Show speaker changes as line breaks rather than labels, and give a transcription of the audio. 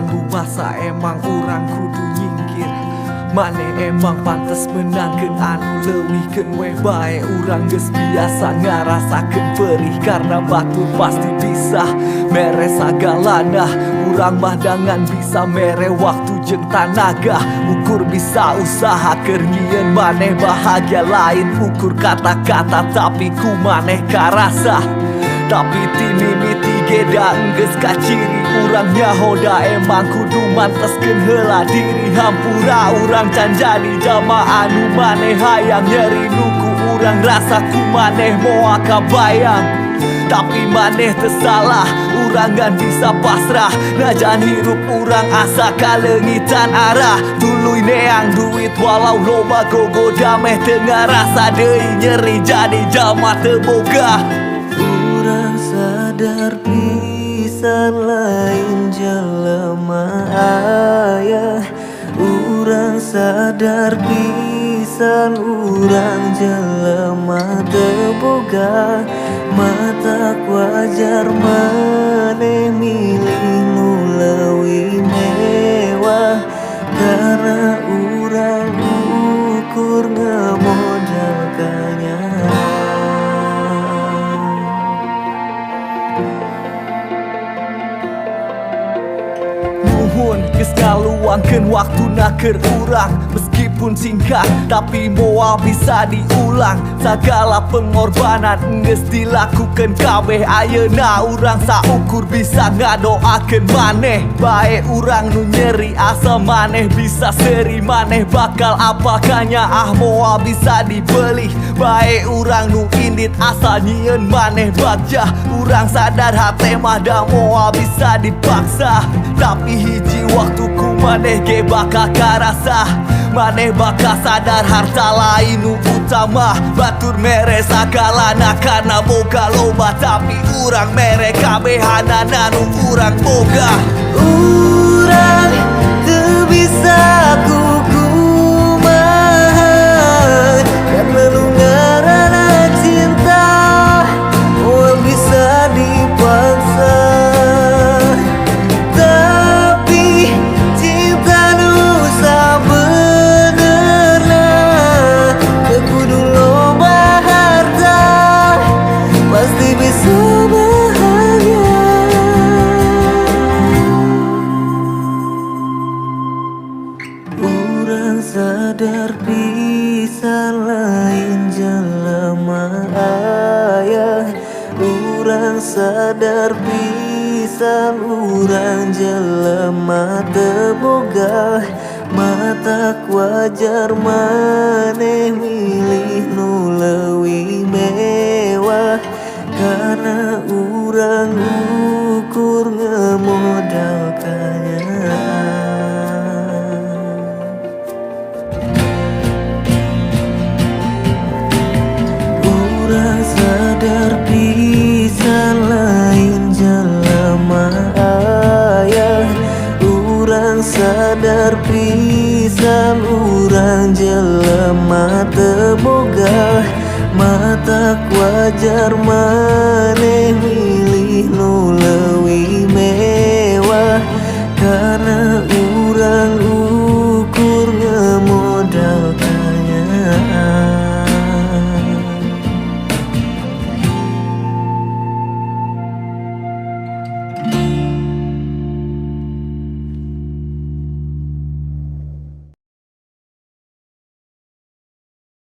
ganggu masa emang orang kudu nyingkir. Mane emang pantes menangkeun anu leuwihkeun we bae. Urang geus biasa ngarasakeun perih karena batur pasti bisa mere sagalana. Urang mah dangan bisa mere waktu jeung tanaga. Ukur bisa usaha keur nyieun maneh bahagia, lain ukur kata-kata tapi ku maneh karasa. Tapi tini miti geda enggeus kaciri. Urang nyahoda emang kudu manteskeun heula diri. Hampura urang can jadi jama anu maneh hayang. Nyeri nuku urang rasa ku maneh moal kabayang. Tapi maneh teu salah, urang gan bisa pasrah. Najan hirup urang asa kalengitan arah. Tuluy neang duit walau loba gogoda meh teu ngarasa deui nyeri jadi jama teu boga.
Urang sadar pisan lain jelema aya. Urang sadar pisan urang jelema teu boga. Matak wajar maneh milih nu leuwih mewah. Karena urang ukur ngamodal kanyana.
Nuhun geus ngaluangkeun waktuna keur urang. Meskipun singkat tapi moal bisa diulang. Sagala pengorbanan geus dilakukeun kabeh. Ayeuna urang saukur bisa ngadoakeun maneh. Bae urang nu nyeri asa maneh bisa seri. Maneh bakal apakahnya moal bisa dibeli. Bae urang nu indit asa nyieun maneh bagja. Urang sadar hate mah da moal bisa dipaksa. Tapi hiji waktu ku maneh ge bakal karasa. Maneh bakal sadar harta lain nu utama. Batur mere sagalana karena boga loba. Tapi urang mere kabehanana nu urang boga.
Urang teu bisa kukumahan karena nu ngaranna cinta moal bisa dipaksa. Tapi cinta nu sabenerna teu kudu loba harta, pasti bisa bahagia. Urang sadar pisan lain jelema aya. Urang sadar pisan urang jelema teu boga. Matak wajar maneh milih nu leuwih mewah. Karena urang ukur ngamodal kanyana. Urang sadar pisan lain jelema aya. Urang sadar pisan urang jelema teu boga. Matak wajar maneh